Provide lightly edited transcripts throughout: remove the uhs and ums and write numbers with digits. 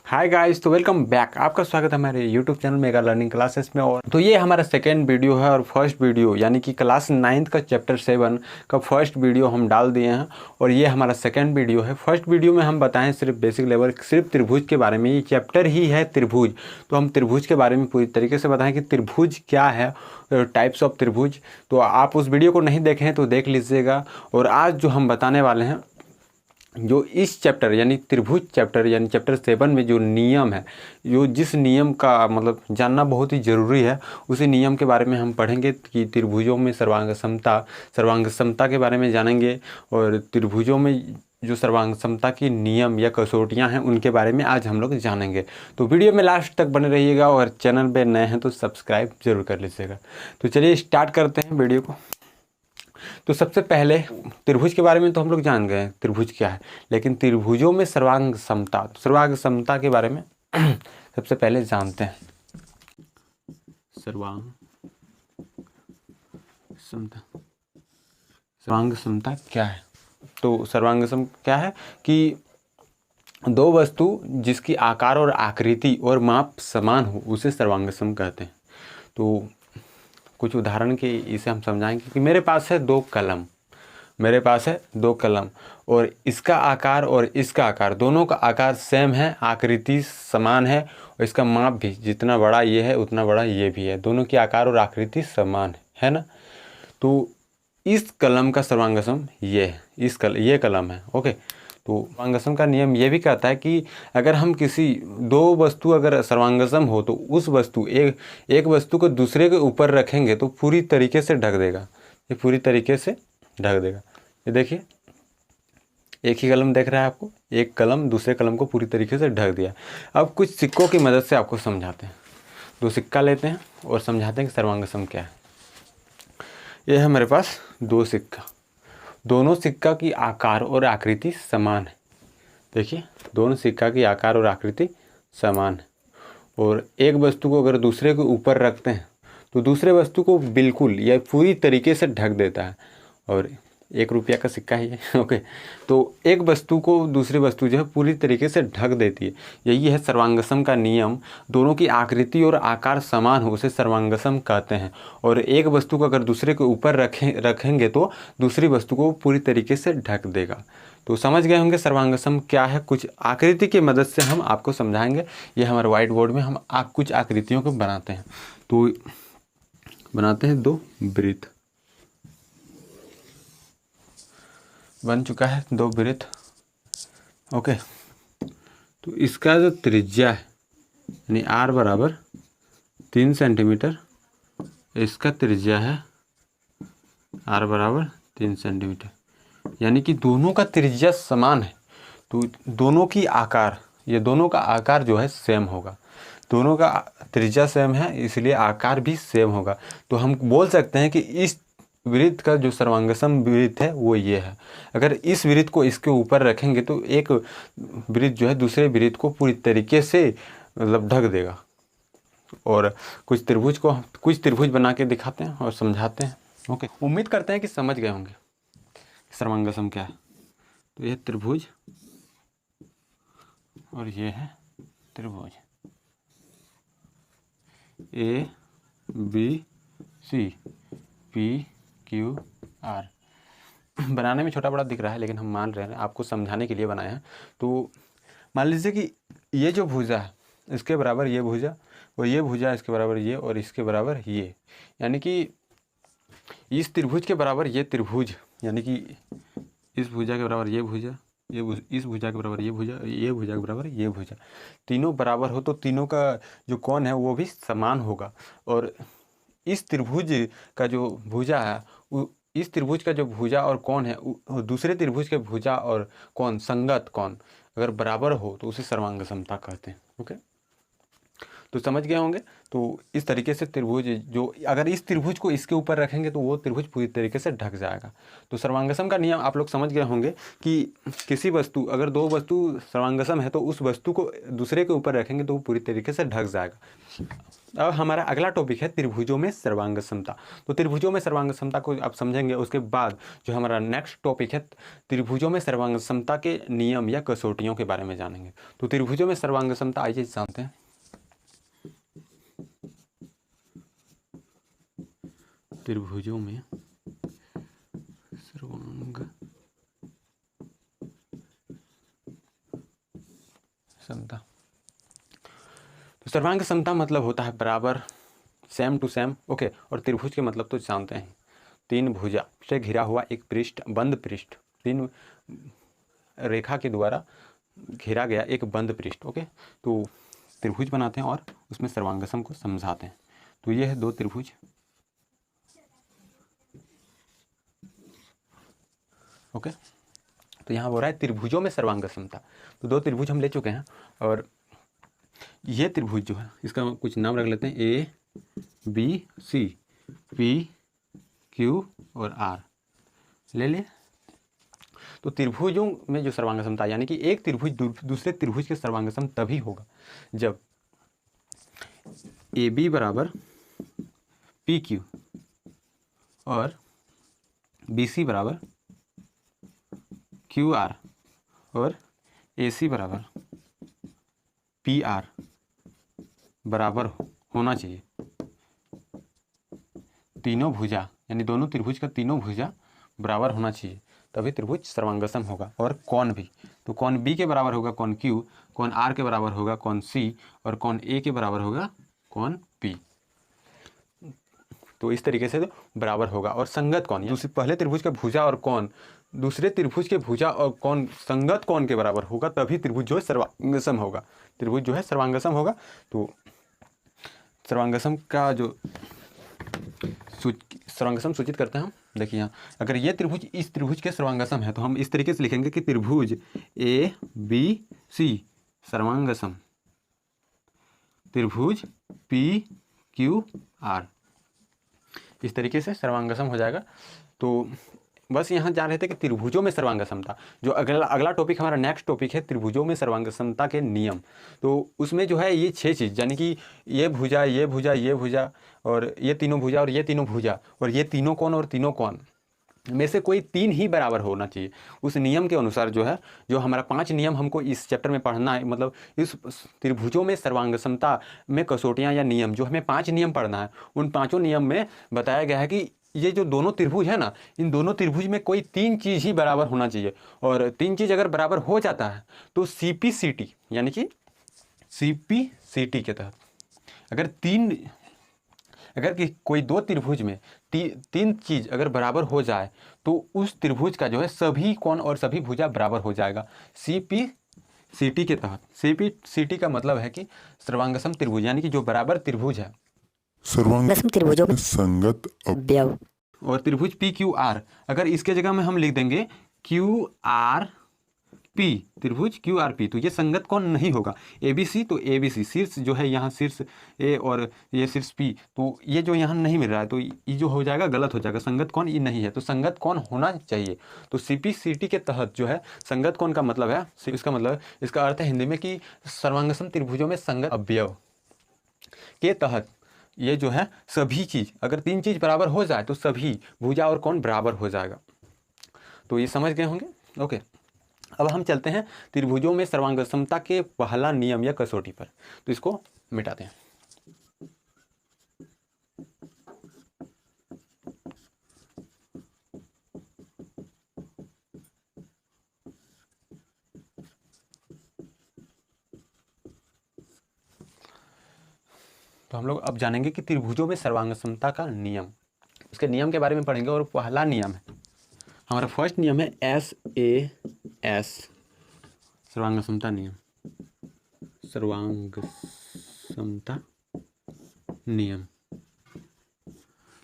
Hi guys, तो welcome back. आपका स्वागत है हमारे YouTube channel mega learning classes में। और तो ये हमारा सेकेंड वीडियो है और फर्स्ट वीडियो यानी कि क्लास 9th का चैप्टर 7 का फर्स्ट वीडियो हम डाल दिए हैं और ये हमारा सेकेंड वीडियो है। फर्स्ट वीडियो में हम बताएं सिर्फ बेसिक लेवल, सिर्फ त्रिभुज के बारे में। ये चैप्टर ही है त्रिभुज, तो हम त्रिभुज के बारे में पूरी तरीके से बताएं कि त्रिभुज क्या है, टाइप्स ऑफ त्रिभुज। तो आप उस वीडियो को नहीं देखे हैं तो देख लीजिएगा। और आज जो हम बताने वाले हैं, जो इस चैप्टर यानी त्रिभुज चैप्टर यानी चैप्टर 7 में जो नियम है, जो जिस नियम का मतलब जानना बहुत ही ज़रूरी है, उसी नियम के बारे में हम पढ़ेंगे कि त्रिभुजों में सर्वांग समता के बारे में जानेंगे। और त्रिभुजों में जो सर्वांग समता की नियम या कसौटियां हैं उनके बारे में आज हम लोग जानेंगे। तो वीडियो में लास्ट तक बने रहिएगा और चैनल पे नए हैं तो सब्सक्राइब जरूर कर लीजिएगा। तो चलिए स्टार्ट करते हैं वीडियो को। तो सबसे पहले त्रिभुज के बारे में तो हम लोग जान गए त्रिभुज क्या है, लेकिन त्रिभुजों में सर्वांग समता के बारे में सबसे पहले जानते हैं। सर्वांग समता क्या है? तो सर्वांग सम क्या है कि दो वस्तु जिसकी आकार और आकृति और माप समान हो उसे सर्वांगसम कहते हैं। तो कुछ उदाहरण के इसे हम समझाएंगे कि मेरे पास है दो कलम और इसका आकार और इसका आकार, दोनों का आकार सेम है, आकृति समान है और इसका माप भी जितना बड़ा ये है उतना बड़ा ये भी है। दोनों की आकार और आकृति समान है ना। तो इस कलम का सर्वांगसम ये है, ये कलम है। ओके, तो सर्वांगसम का नियम ये भी कहता है कि अगर हम किसी दो वस्तु अगर सर्वांगसम हो तो उस वस्तु एक वस्तु को दूसरे के ऊपर रखेंगे तो पूरी तरीके से ढक देगा। ये पूरी तरीके से ढक देगा। ये देखिए, एक ही कलम देख रहा है आपको, एक कलम दूसरे कलम को पूरी तरीके से ढक दिया। अब कुछ सिक्कों की मदद से आपको समझाते हैं। दो सिक्का लेते हैं और समझाते हैं कि सर्वांगसम क्या है। ये है मेरे पास दो सिक्का, दोनों सिक्का की आकार और आकृति समान है। देखिए, दोनों सिक्का की आकार और आकृति समान है और एक वस्तु को अगर दूसरे के ऊपर रखते हैं तो दूसरे वस्तु को बिल्कुल या पूरी तरीके से ढक देता है। और 1 रुपया का सिक्का ही है। ओके, तो एक वस्तु को दूसरी वस्तु जो है पूरी तरीके से ढक देती है। यही है सर्वांगसम का नियम। दोनों की आकृति और आकार समान हो उसे सर्वांगसम कहते हैं। और एक वस्तु को अगर दूसरे के ऊपर रखेंगे तो दूसरी वस्तु को पूरी तरीके से ढक देगा। तो समझ गए होंगे सर्वांगसम क्या है। कुछ आकृति की मदद से हम आपको समझाएंगे। ये हमारे व्हाइट बोर्ड में हम कुछ आकृतियों को बनाते हैं। तो बनाते हैं दो वृत्त, बन चुका है दो वृत्त। ओके, तो इसका जो त्रिज्या है यानी r बराबर 3 सेंटीमीटर, इसका त्रिज्या है r बराबर 3 सेंटीमीटर, यानी कि दोनों का त्रिज्या समान है। तो दोनों की आकार, ये दोनों का आकार जो है सेम होगा। दोनों का त्रिज्या सेम है इसलिए आकार भी सेम होगा। तो हम बोल सकते हैं कि इस वृत्त का जो सर्वांगसम वृत्त है वो ये है। अगर इस वृत्त को इसके ऊपर रखेंगे तो एक वृत्त जो है दूसरे वृत्त को पूरी तरीके से मतलब ढक देगा। और कुछ त्रिभुज बना के दिखाते हैं और समझाते हैं। ओके, उम्मीद करते हैं कि समझ गए होंगे सर्वांगसम क्या है। तो यह त्रिभुज और ये है त्रिभुज ABC PQR। बनाने में छोटा बड़ा दिख रहा है लेकिन हम मान रहे हैं, आपको समझाने के लिए बनाया है। तो मान लीजिए कि ये जो भुजा है इसके बराबर ये भुजा और ये भुजा इसके बराबर ये और इसके बराबर ये, यानी कि इस त्रिभुज के बराबर ये त्रिभुज, यानी कि इस भुजा के बराबर ये भुजा, इस भुजा के बराबर ये भुजा, ये भुजा के बराबर ये भुजा, तीनों बराबर हो तो तीनों का जो कोण है वो भी समान होगा। और इस त्रिभुज का जो भुजा है, इस त्रिभुज का जो भुजा और कोण है दूसरे त्रिभुज के भुजा और कोण, संगत कोण अगर बराबर हो तो उसे सर्वांग समता कहते हैं। ओके, तो समझ गए होंगे। तो इस तरीके से त्रिभुज जो, अगर इस त्रिभुज को इसके ऊपर रखेंगे तो वो त्रिभुज पूरी तरीके से ढक जाएगा। तो सर्वांगसम का नियम आप लोग समझ गए होंगे कि किसी वस्तु, अगर दो वस्तु सर्वांगसम है तो उस वस्तु को दूसरे के ऊपर रखेंगे तो वो पूरी तरीके से ढक जाएगा। अब हमारा अगला टॉपिक है त्रिभुजों में सर्वांगसमता। तो त्रिभुजों में सर्वांगसमता को आप समझेंगे, उसके बाद जो हमारा नेक्स्ट टॉपिक है त्रिभुजों में सर्वांगसमता के नियम या कसौटियों के बारे में जानेंगे। तो त्रिभुजों में सर्वांगसमता आइए जानते हैं। त्रिभुजों में सर्वांगसमता, तो सर्वांगसमता मतलब होता है बराबर, सेम टू सेम, ओके। और त्रिभुज के मतलब तो जानते हैं, तीन भुजा से घिरा हुआ एक पृष्ठ, बंद पृष्ठ, तीन रेखा के द्वारा घेरा गया एक बंद पृष्ठ, ओके। तो त्रिभुज बनाते हैं और उसमें सर्वांगसम को समझाते हैं। तो ये है दो त्रिभुज, ओके। तो यहाँ हो रहा है त्रिभुजों में सर्वांगसमता। तो दो त्रिभुज हम ले चुके हैं, और ये त्रिभुज जो है इसका कुछ नाम रख लेते हैं, A B C, P Q और आर ले लें। तो त्रिभुजों में जो सर्वांगसमता, यानी कि एक त्रिभुज दूसरे त्रिभुज के सर्वांगसम तभी होगा जब ए बी बराबर पी क्यू और बी सी बराबर क्यू आर और ए सी बराबर पी आर बराबर होना चाहिए। तीनों भुजा यानी दोनों त्रिभुज का तीनों भुजा बराबर होना चाहिए, तभी त्रिभुज सर्वांगसम होगा। और कौन भी, तो कौन बी के बराबर होगा कौन क्यू, कौन आर के बराबर होगा कौन सी, और कौन ए के बराबर होगा कौन पी। तो इस तरीके से तो बराबर होगा। और संगत कौन, दूसरे पहले त्रिभुज का भुजा और कौन दूसरे त्रिभुज के भुजा और कौन संगत कौन के बराबर होगा, तभी त्रिभुज जो है सर्वांगसम होगा। त्रिभुज जो है सर्वांगसम होगा। तो सर्वांगसम का जो सर्वांगसम सूचित करते हैं हम, देखिए यहाँ अगर ये त्रिभुज इस त्रिभुज के सर्वांगसम है तो हम इस तरीके से लिखेंगे कि त्रिभुज ए बी सी सर्वांगसम, त्रिभुज पी क्यू आर, इस तरीके से सर्वांगसम हो जाएगा। तो बस यहाँ जा रहे थे कि त्रिभुजों में सर्वांगसमता, जो अगला टॉपिक हमारा नेक्स्ट टॉपिक है त्रिभुजों में सर्वांगसमता के नियम। तो उसमें जो है ये 6 चीज़, यानी कि ये भुजा, ये भुजा, ये भुजा और ये तीनों भुजा और ये तीनों भुजा और ये तीनों कोण और तीनों कोण में से कोई 3 ही बराबर होना चाहिए। उस नियम के अनुसार जो है, जो हमारा 5 नियम हमको इस चैप्टर में पढ़ना है, मतलब इस त्रिभुजों में सर्वांगसमता में कसौटियाँ या नियम, जो हमें 5 नियम पढ़ना है, उन 5 नियम में बताया गया है कि ये जो दोनों त्रिभुज है ना, इन दोनों त्रिभुज में कोई 3 चीज़ ही बराबर होना चाहिए। और 3 चीज़ अगर बराबर हो जाता है तो CPCT यानी कि CPCT के तहत अगर कि कोई 2 त्रिभुज में 3 चीज़ अगर बराबर हो जाए तो उस त्रिभुज का जो है सभी कोण और सभी भुजा बराबर हो जाएगा CPCT के तहत। CPCT का मतलब है कि सर्वांगसम त्रिभुज, यानी कि जो बराबर त्रिभुज है, सर्वांगसम त्रिभुजों में संगत अवयव। और त्रिभुज PQR, अगर इसके जगह में हम लिख देंगे QRP, त्रिभुज QRP, तो ये संगत कौन नहीं होगा। ABC, तो ABC शीर्ष जो है यहाँ शीर्ष A और ये शीर्ष P, तो ये जो यहाँ नहीं मिल रहा है तो ये जो हो जाएगा गलत हो जाएगा, संगत कौन ये नहीं है, तो संगत कौन होना चाहिए। तो CPCT के तहत जो है संगत कौन का मतलब है, इसका मतलब, इसका अर्थ है हिंदी में कि सर्वांगसम त्रिभुजों में संगत अवयव के तहत ये जो है सभी चीज़, अगर 3 चीज़ बराबर हो जाए तो सभी भुजा और कोण बराबर हो जाएगा। तो ये समझ गए होंगे, ओके। अब हम चलते हैं त्रिभुजों में सर्वांगसमता के पहला नियम या कसौटी पर। तो इसको मिटाते हैं। तो हम लोग अब जानेंगे कि त्रिभुजों में सर्वांगसमता का नियम, उसके नियम के बारे में पढ़ेंगे। और पहला नियम है हमारा, फर्स्ट नियम है SAS सर्वांगसमता नियम, सर्वांगसमता नियम।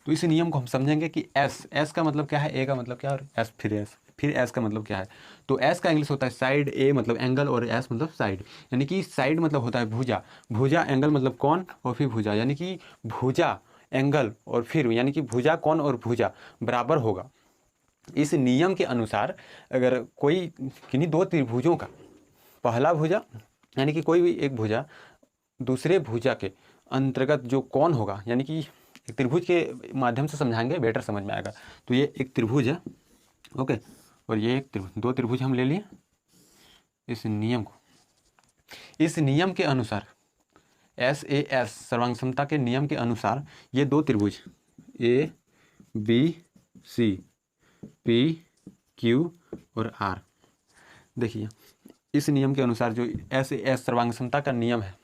तो इस नियम को हम समझेंगे कि S का मतलब क्या है, A का मतलब क्या है और S फिर S। फिर एस का मतलब क्या है, तो एस का इंग्लिश होता है साइड, ए मतलब एंगल और एस मतलब साइड। यानी कि साइड मतलब होता है भुजा, भुजा एंगल मतलब कोण और फिर भुजा, यानी कि भुजा एंगल और फिर यानी कि भुजा कोण और भुजा बराबर होगा। इस नियम के अनुसार अगर कोई किन्हीं दो त्रिभुजों का पहला भुजा यानी कि कोई भी एक भुजा दूसरे भुजा के अंतर्गत जो कोण होगा, यानी कि एक त्रिभुज के माध्यम से समझाएंगे बेटर समझ में आएगा। तो ये एक त्रिभुज है, ओके, और ये एक त्रिभुज, दो त्रिभुज हम ले लिए। इस नियम के अनुसार SAS सर्वांग समता के नियम के अनुसार ये दो त्रिभुज ABC PQ और R, देखिए इस नियम के अनुसार जो SAS सर्वांग समता का नियम है,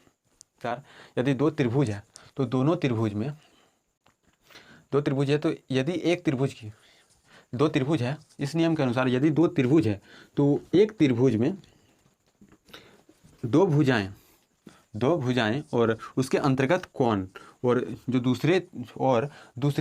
यदि दो त्रिभुज है तो दोनों त्रिभुज में दो त्रिभुज है, तो यदि एक त्रिभुज की दो त्रिभुज है, इस नियम के अनुसार यदि दो त्रिभुज है तो एक त्रिभुज में दो भुजाएं और उसके अंतर्गत कोण, और जो दूसरे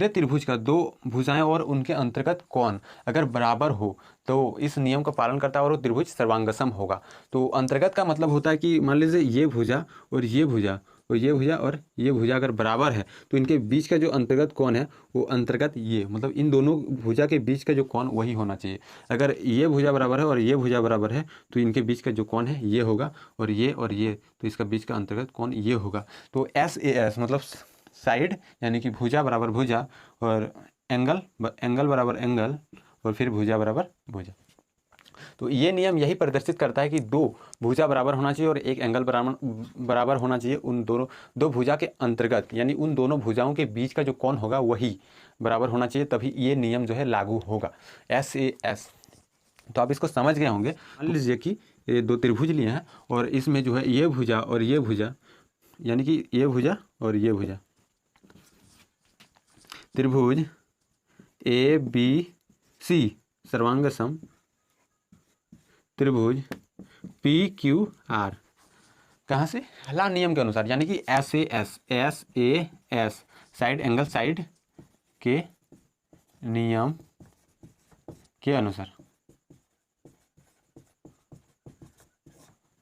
त्रिभुज का दो भुजाएं और उनके अंतर्गत कोण अगर बराबर हो तो इस नियम का पालन करता है और वो त्रिभुज सर्वांगसम होगा। तो अंतर्गत का मतलब होता है कि मान लीजिए ये भुजा और ये भुजा और ये भुजा और ये भुजा अगर बराबर है तो इनके बीच का जो अंतर्गत कोण है वो अंतर्गत ये मतलब इन दोनों भुजा के बीच का जो कोण वही होना चाहिए। अगर ये भुजा बराबर है और ये भुजा बराबर है तो इनके बीच का जो कोण है ये होगा, और ये तो इसका बीच का अंतर्गत कोण ये होगा। तो SAS मतलब साइड यानी कि भुजा बराबर भुजा और एंगल बराबर एंगल और फिर भुजा बराबर भुजा। तो ये नियम यही प्रदर्शित करता है कि दो भुजा बराबर होना चाहिए और एक एंगल बराबर होना चाहिए। उन दोनों दो भुजा के अंतर्गत यानी उन दोनों भुजाओं के बीच का जो कोण होगा वही बराबर होना चाहिए, तभी ये नियम जो है लागू होगा SAS। तो आप इसको समझ गए होंगे। मान लीजिए कि ये दो त्रिभुज लिए हैं और इसमें जो है ये भुजा और ये भुजा यानी कि ये भुजा और ये भुजा, त्रिभुज ABC सर्वांगसम त्रिभुज PQR कहाँ से, पहला नियम के अनुसार यानी कि SAS साइड एंगल साइड के नियम के अनुसार,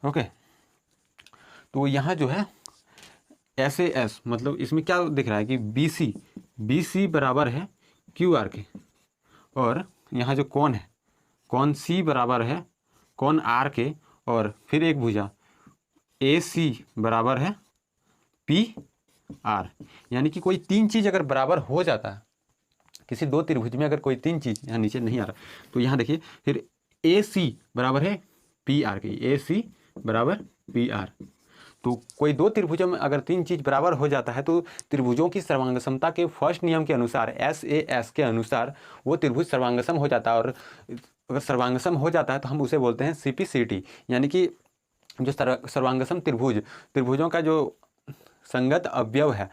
ओके। तो यहाँ जो है SAS मतलब इसमें क्या दिख रहा है कि BC बराबर है QR के, और यहाँ जो कोण है कोण C बराबर है कोण R के, और फिर एक भुजा AC बराबर है PR। यानी कि कोई तीन चीज़ अगर बराबर हो जाता है किसी दो त्रिभुज में, अगर कोई तीन चीज़, यहाँ नीचे नहीं आ रहा तो यहाँ देखिए फिर AC बराबर है PR के, AC बराबर PR। तो कोई दो त्रिभुजों में अगर तीन चीज़ बराबर हो जाता है तो त्रिभुजों की सर्वांगसमता के फर्स्ट नियम के अनुसार SAS के अनुसार वो त्रिभुज सर्वांगसम हो जाता है। और अगर सर्वांगसम हो जाता है तो हम उसे बोलते हैं CPCT, यानी कि जो सर्वांगसम त्रिभुजों का जो संगत अवयव है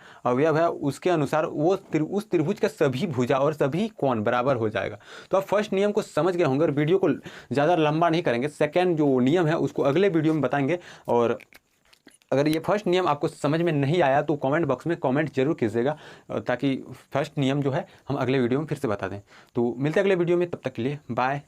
उसके अनुसार वो उस त्रिभुज का सभी भुजा और सभी कोण बराबर हो जाएगा। तो आप फर्स्ट नियम को समझ गए होंगे और वीडियो को ज़्यादा लंबा नहीं करेंगे। सेकेंड जो नियम है उसको अगले वीडियो में बताएंगे। और अगर ये फर्स्ट नियम आपको समझ में नहीं आया तो कमेंट बॉक्स में कमेंट जरूर कीजिएगा, ताकि फर्स्ट नियम जो है हम अगले वीडियो में फिर से बता दें। तो मिलते हैं अगले वीडियो में, तब तक के लिए बाय।